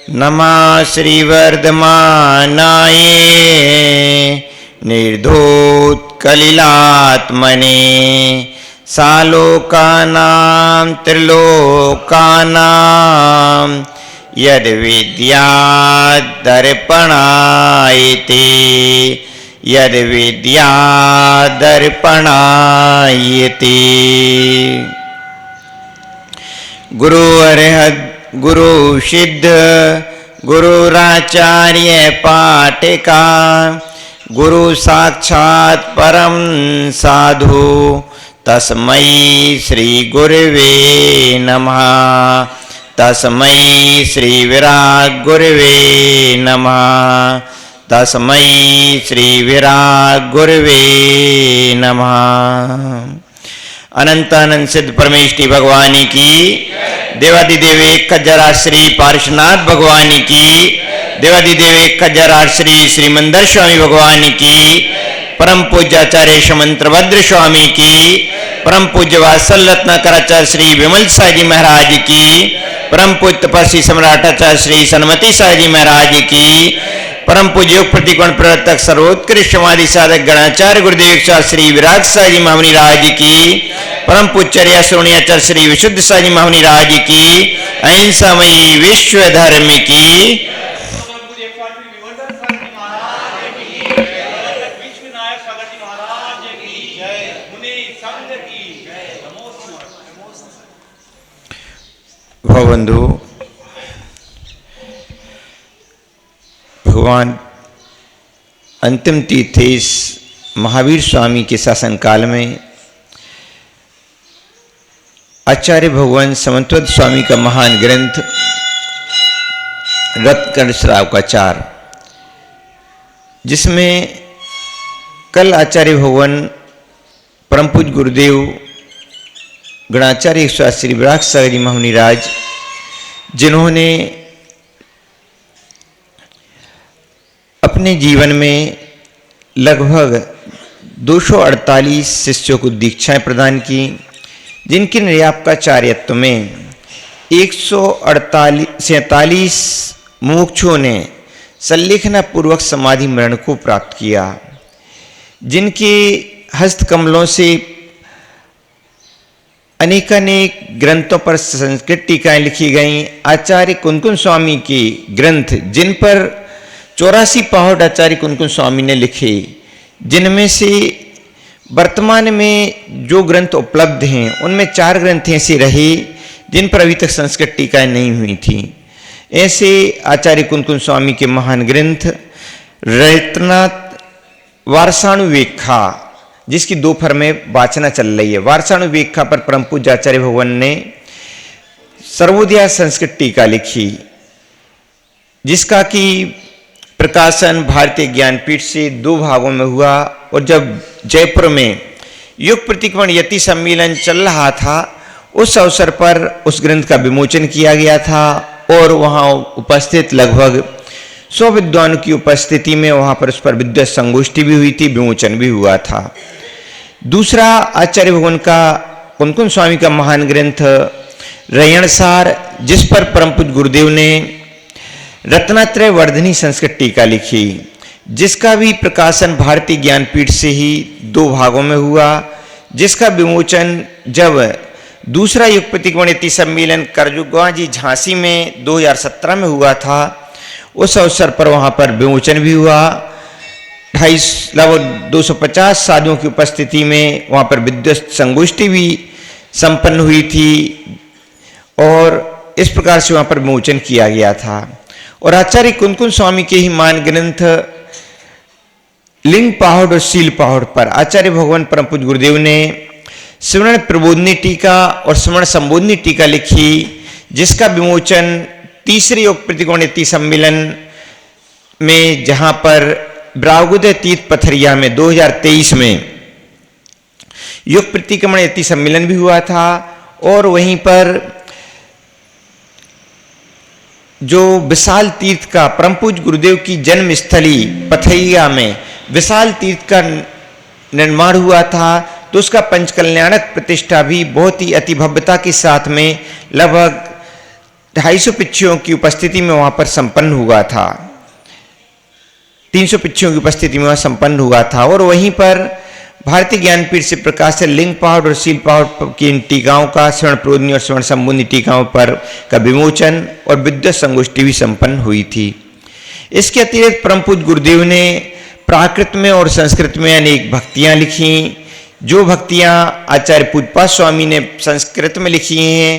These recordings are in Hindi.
नमः श्रीवर्धमानाय निर्धूतकलिलात्मने सालोकानां त्रिलोकानां यद्विद्यादर्पणायते यद्विद्यादर्पणायते। गुरु अरहत गुरु सिद्ध गुरुराचार्य पाटिका गुरु साक्षात् परम साधु तस्मै श्री गुरवे नमः। तस्मै श्री विराट गुरवे नमः। तस्मै श्री विराट गुरवे नमः। अनंतानंद सिद्ध परमेष्टि भगवानी की, देवादिदेव एक खजरा श्री पार्श्वनाथ भगवानी की, देवादिदेव एक खजरा श्री श्रीमंदर स्वामी भगवानी की, परम पूज्य आचार्य शमंत्रभद्र स्वामी की, परम पूज्य वात्सल रत्नाकराचार्य श्री विमल साई जी महाराज की, परम पूज्य तपस्वी सम्राटाचार्य श्री सन्मति साई जी महाराज की, परम पूज्य योग प्रतिकोण प्रवर्तक सर्वोत्कृष्ट समाधि साधक गणाचार्य गुरुदेव श्री विराट साई जी महामुनि राज की, परम पूज्य श्रोणियाचार्य श्री विशुद्ध साई जी महामुनि राज की, अहिंसामयी विश्व धर्म की। भवबंधु, भगवान अंतिम तीर्थेश महावीर स्वामी के शासन काल में आचार्य भगवान समंतवद स्वामी का महान ग्रंथ रत्नकर्ण श्राव का चार, जिसमें कल आचार्य भगवान परम पूज्य गुरुदेव गणाचार्य श्री विराट साई जी महामुनि राज, जिन्होंने अपने जीवन में लगभग 248 शिष्यों को दीक्षाएं प्रदान की, जिनके निर्यापकाचार्यत्व में 147 मुमुक्षुओं ने संलेखना पूर्वक समाधि मरण को प्राप्त किया, जिनके हस्तकमलों से अनेकानेक ग्रंथों पर संस्कृत टीकाएं लिखी गईं। आचार्य कुनकुन स्वामी के ग्रंथ, जिन पर 84 पहाड़ आचार्य कुनकुन स्वामी ने लिखे, जिनमें से वर्तमान में जो ग्रंथ उपलब्ध हैं उनमें 4 ग्रंथ ऐसे रहे जिन पर अभी तक संस्कृत टीकाएं नहीं हुई थी। ऐसे आचार्य कुनकुन स्वामी के महान ग्रंथ रत्नात वारसाणुवेखा, जिसकी 2 फर्में वाचना चल रही है। वारसाणुवेखा पर परम पूज्य आचार्य भगवान ने सर्वोदया संस्कृत टीका लिखी, जिसका कि प्रकाशन भारतीय ज्ञानपीठ से 2 भागों में हुआ। और जब जयपुर में युग प्रतिक्रमण यति सम्मेलन चल रहा था, उस अवसर पर उस ग्रंथ का विमोचन किया गया था और वहाँ उपस्थित लगभग 100 विद्वानों की उपस्थिति में वहाँ पर उस पर विद्वत संगोष्ठी भी हुई थी, विमोचन भी हुआ था। दूसरा आचार्य भगवान का कुनकुन स्वामी का महान ग्रंथ रयणसार, जिस पर परम पूज्य गुरुदेव ने रत्नात्रय वर्धनी संस्कृत टीका लिखी, जिसका भी प्रकाशन भारतीय ज्ञानपीठ से ही 2 भागों में हुआ, जिसका विमोचन जब दूसरा युग प्रतिक्रमण यति सम्मेलन करजुगवा जी झांसी में 2017 में हुआ था, उस अवसर पर वहाँ पर विमोचन भी हुआ। 250 साधुओं की उपस्थिति में वहाँ पर विद्वत संगोष्ठी भी संपन्न हुई थी और इस प्रकार से वहाँ पर विमोचन किया गया था। और आचार्य कुनकुन स्वामी के ही मान ग्रंथ लिंग पहाड़ और शील पहाड़ पर आचार्य भगवान परम पूज्य गुरुदेव ने स्मरण प्रबोधनी टीका और स्मरण संबोधनी टीका लिखी, जिसका विमोचन तीसरे योग प्रतिकोण यति सम्मेलन में, जहां पर ब्रागुदय तीर्थ पथरिया में 2023 में योग प्रतिक्रमण यति सम्मेलन भी हुआ था। और वहीं पर जो विशाल तीर्थ का परम पूज्य गुरुदेव की जन्म स्थली पथरिया में विशाल तीर्थ का निर्माण हुआ था, तो उसका पंचकल्याणक प्रतिष्ठा भी बहुत ही अति भव्यता के साथ में लगभग 250 पिच्छुओं की उपस्थिति में वहां पर संपन्न हुआ था। 300 पिच्छुओं की उपस्थिति में वह संपन्न हुआ था। और वहीं पर भारतीय ज्ञानपीठ से प्रकाशित लिंग पहाड़ और शील पहाड़ की इन टीकाओं का स्वर्ण प्रोदनी और स्वर्ण संबंधी टीकाओं पर का विमोचन और विद्वत संगोष्ठी भी संपन्न हुई थी। इसके अतिरिक्त परम पूज्य गुरुदेव ने प्राकृत में और संस्कृत में अनेक भक्तियां लिखी। जो भक्तियां आचार्य पूज्यपाद स्वामी ने संस्कृत में लिखी हैं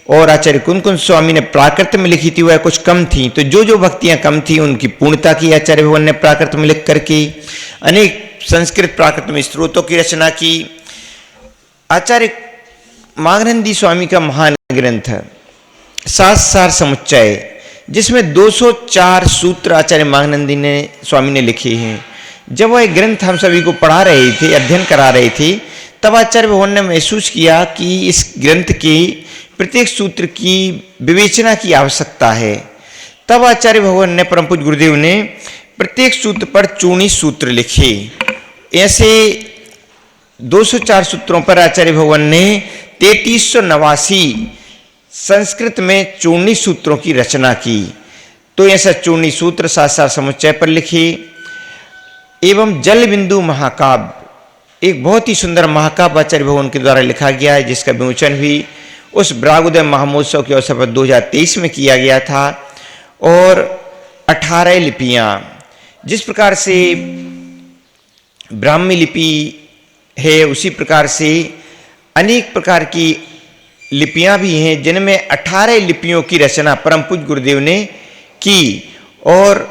और आचार्य कुंदकुंज स्वामी ने प्राकृत में लिखी थी, वह कुछ कम थी। तो जो भक्तियां कम थी उनकी पूर्णता की आचार्य भगवान ने प्राकृत में लिख करके अनेक संस्कृत प्राकृत में स्त्रोतों की रचना की। आचार्य माघनंदी स्वामी का महान ग्रंथ सार समुच्चय, जिसमें 204 सूत्र आचार्य माघनंदी ने स्वामी ने लिखे हैं। जब वह ग्रंथ हम सभी को पढ़ा रहे थे, अध्ययन करा रहे थे, तब आचार्य भगवान ने महसूस किया कि इस ग्रंथ के प्रत्येक सूत्र की विवेचना की आवश्यकता है। तब आचार्य भगवान ने परम पूज्य गुरुदेव ने प्रत्येक सूत्र पर 24 सूत्र लिखे। ऐसे 204 सूत्रों पर आचार्य भगवान ने 3389 संस्कृत में 24 सूत्रों की रचना की। तो ऐसा 24 सूत्र सार समुच्चय पर लिखे। एवं जल बिंदु महाकाव्य, एक बहुत ही सुंदर महाकाव्य आचार्य भगवान के द्वारा लिखा गया है, जिसका विमोचन भी उस ब्रागोदय महामहोत्सव के अवसर पर 2023 में किया गया था। और 18 लिपियां, जिस प्रकार से ब्राह्मी लिपि है उसी प्रकार से अनेक प्रकार की लिपियां भी हैं, जिनमें 18 लिपियों की रचना परम पूज्य गुरुदेव ने की। और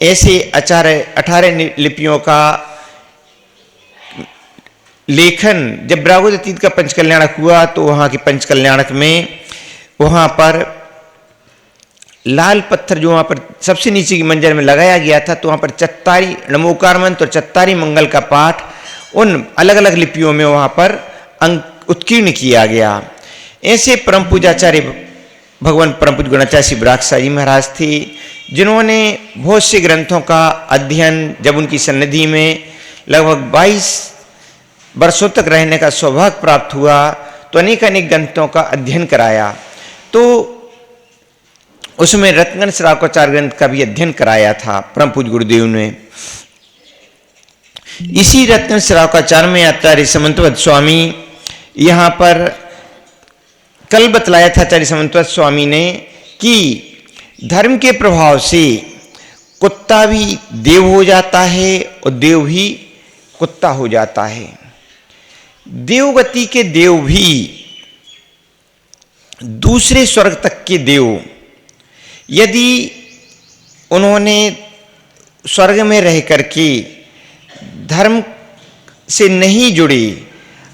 ऐसे 18 लिपियों का लेखन जब ब्रागोदय का पंचकल्याणक हुआ, तो वहां के पंचकल्याणक में वहां पर लाल पत्थर जो वहां पर सबसे नीचे की मंजर में लगाया गया था, तो वहां पर चत्तारी नमोकार मंत्र और चत्तारी मंगल का पाठ उन अलग अलग लिपियों में वहां पर उत्कीर्ण किया गया। ऐसे परम पूज्याचार्य भगवान परम पूज्य गुणाचार्य श्री बरागसाई महाराज थे, जिन्होंने बहुत से ग्रंथों का अध्ययन, जब उनकी सन्निधि में लगभग 22 वर्षों तक रहने का सौभाग्य प्राप्त हुआ, तो अनेक ग्रंथों का अध्ययन कराया। तो उसमें रत्नगण श्रावकाचार्य ग्रंथ का भी अध्ययन कराया था परम पूज्य गुरुदेव ने। इसी रत्नगण श्रावकाचार्य में आचार्य समंतवत स्वामी यहाँ पर कल बतलाया था आचार्य समंतवत स्वामी ने कि धर्म के प्रभाव से कुत्ता भी देव हो जाता है और देव भी कुत्ता हो जाता है। देवगति के देव भी दूसरे स्वर्ग तक के देव, यदि उन्होंने स्वर्ग में रह करके धर्म से नहीं जुड़े,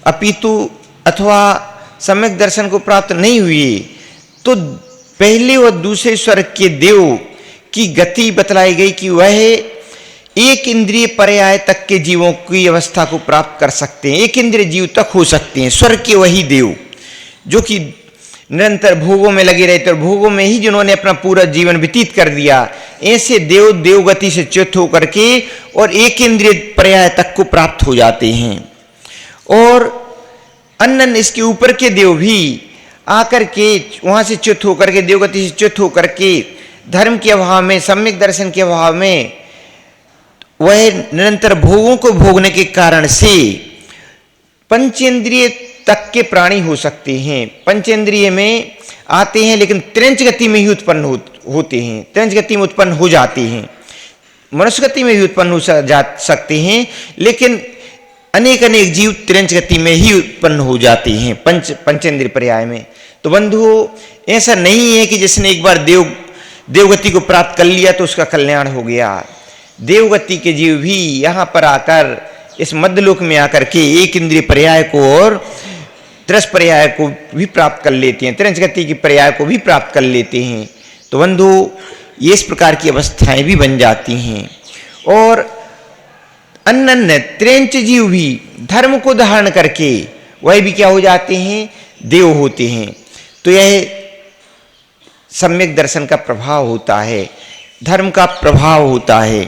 अपितु अथवा सम्यक दर्शन को प्राप्त नहीं हुए, तो पहले और दूसरे स्वर्ग के देव की गति बतलाई गई कि वह एक इंद्रिय पर्याय तक के जीवों की अवस्था को प्राप्त कर सकते हैं, एक इंद्रिय जीव तक हो सकते हैं। स्वर्ग के वही देव जो कि निरंतर भोगों में लगे रहते और भोगों में ही जिन्होंने अपना पूरा जीवन व्यतीत कर दिया, ऐसे देव देवगति से च्युत होकर के और एक इंद्रिय पर्याय तक को प्राप्त हो जाते हैं। और अन्य इसके ऊपर के देव भी आकर के वहां से च्युत होकर के, देवगति से च्युत होकर के धर्म के अभाव में, सम्यक दर्शन के अभाव में, वह निरंतर भोगों को भोगने के कारण से पंचेंद्रिय तक के प्राणी हो सकते हैं। पंचेंद्रिय में आते हैं लेकिन त्रिंच गति में ही उत्पन्न होते हैं, त्रिंच गति में उत्पन्न हो जाते हैं। मनुष्य गति में भी उत्पन्न हो सकते हैं, लेकिन अनेक जीव त्रिंच गति में ही उत्पन्न हो जाते हैं पंचेंद्रिय पर्याय में। तो बंधुओं, ऐसा नहीं है कि जिसने एक बार देवगति को प्राप्त कर लिया तो उसका कल्याण हो गया। देवगति के जीव भी यहाँ पर आकर, इस मध्यलोक में आकर के एक इंद्रिय पर्याय को और त्रस पर्याय को भी प्राप्त कर लेते हैं, त्रिंच गति की पर्याय को भी प्राप्त कर लेते हैं। तो बंधु, ये इस प्रकार की अवस्थाएं भी बन जाती हैं। और अन्य त्रिंच जीव भी धर्म को धारण करके वह भी क्या हो जाते हैं, देव होते हैं। तो यह सम्यक दर्शन का प्रभाव होता है, धर्म का प्रभाव होता है।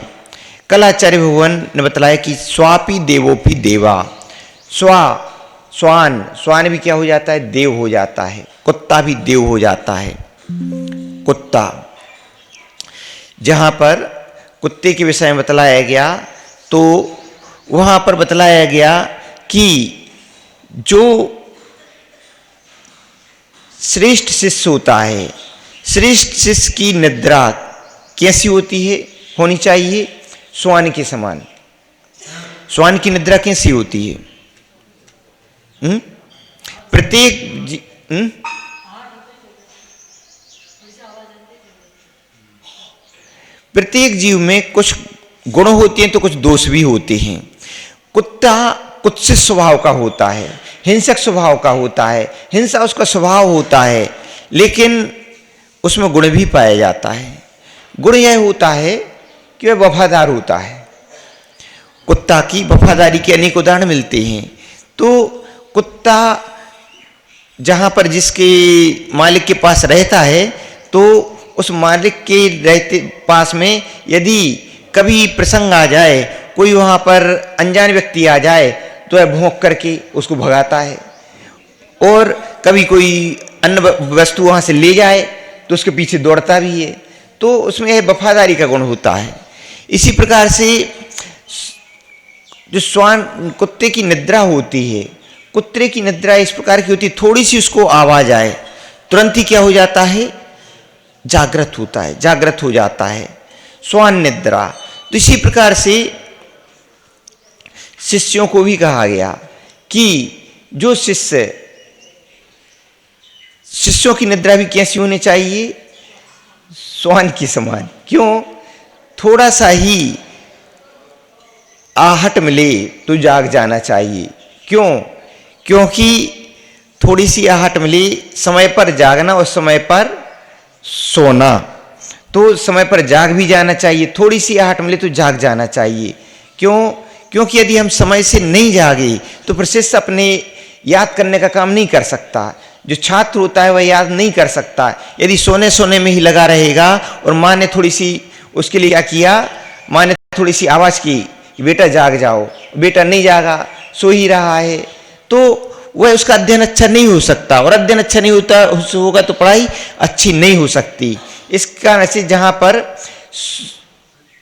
कल आचार्य भगवान ने बतलाया कि स्वापी देवोपि देवा, स्वान भी क्या हो जाता है, देव हो जाता है, कुत्ता भी देव हो जाता है। कुत्ता। जहाँ पर कुत्ते के विषय में बतलाया गया तो वहाँ पर बतलाया गया कि जो श्रेष्ठ शिष्य होता है, श्रेष्ठ शिष्य की निद्रा कैसी होती है, होनी चाहिए? श्वान के समान। श्वान की निद्रा कैसी होती है? प्रत्येक जीव में कुछ गुण होते हैं तो कुछ दोष भी होते हैं। कुत्ता कुत्सित स्वभाव का होता है, हिंसक स्वभाव का होता है, हिंसा उसका स्वभाव होता है, लेकिन उसमें गुण भी पाया जाता है। गुण यह होता है कि वह वफादार होता है। कुत्ता की वफादारी के अनेक उदाहरण मिलते हैं। तो कुत्ता जहाँ पर जिसके मालिक के पास रहता है तो उस मालिक के रहते पास में यदि कभी प्रसंग आ जाए, कोई वहाँ पर अनजान व्यक्ति आ जाए तो वह भौंक करके उसको भगाता है, और कभी कोई अन्य वस्तु वहाँ से ले जाए तो उसके पीछे दौड़ता भी है। तो उसमें यह वफादारी का गुण होता है। इसी प्रकार से जो श्वान कुत्ते की निद्रा होती है, कुत्ते की निद्रा इस प्रकार की होती है, थोड़ी सी उसको आवाज आए तुरंत ही क्या हो जाता है? जागृत होता है, जागृत हो जाता है, श्वान निद्रा। तो इसी प्रकार से शिष्यों को भी कहा गया कि जो शिष्यों की निद्रा भी कैसी होनी चाहिए? श्वान के समान। क्यों? थोड़ा सा ही आहट मिले तो जाग जाना चाहिए। क्यों? क्योंकि थोड़ी सी आहट मिली, समय पर जागना और समय पर सोना, तो समय पर जाग भी जाना चाहिए। थोड़ी सी आहट मिले तो जाग जाना चाहिए। क्यों? क्योंकि यदि हम समय से नहीं जागे तो फिर शिष्य अपने याद करने का काम नहीं कर सकता। जो छात्र होता है वह याद नहीं कर सकता। यदि सोने सोने में ही लगा रहेगा और माँ ने थोड़ी सी उसके लिए क्या किया, माँ ने थोड़ी सी आवाज़ की कि बेटा जाग जाओ, बेटा नहीं जागा, सो ही रहा है, तो वह उसका अध्ययन अच्छा नहीं हो सकता, और अध्ययन अच्छा नहीं होता होगा तो पढ़ाई अच्छी नहीं हो सकती। इस कारण से जहाँ पर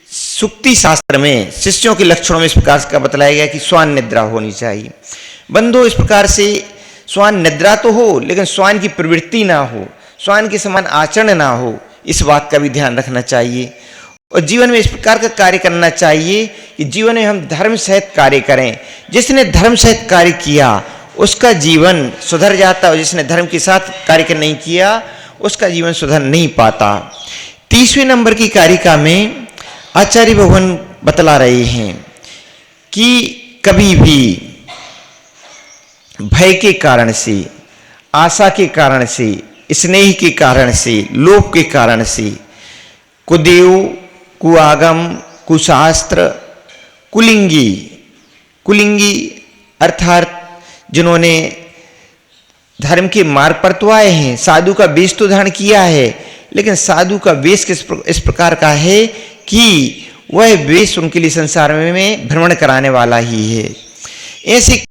सुक्ति शास्त्र में शिष्यों के लक्षणों में इस प्रकार का बतलाया गया कि श्वान निद्रा होनी चाहिए। बंधु, इस प्रकार से श्वान निद्रा तो हो लेकिन श्वान की प्रवृत्ति ना हो, श्वान के समान आचरण ना हो, इस बात का भी ध्यान रखना चाहिए। और जीवन में इस प्रकार का कार्य करना चाहिए कि जीवन में हम धर्म सहित कार्य करें। जिसने धर्म सहित कार्य किया उसका जीवन सुधर जाता, और जिसने धर्म के साथ कार्य नहीं किया उसका जीवन सुधर नहीं पाता। 30वें नंबर की कारिका में आचार्य भगवान बतला रहे हैं कि कभी भी भय के कारण से, आशा के कारण से, स्नेह के कारण से, लोभ के कारण से कुदेव, कुआगम, कुशास्त्र, कुलिंगी अर्थात जिन्होंने धर्म के मार्ग पर तो आए हैं, साधु का वेश तो धारण किया है, लेकिन साधु का वेश इस प्रकार का है कि वह वेश उनके लिए संसार में भ्रमण कराने वाला ही है। ऐसे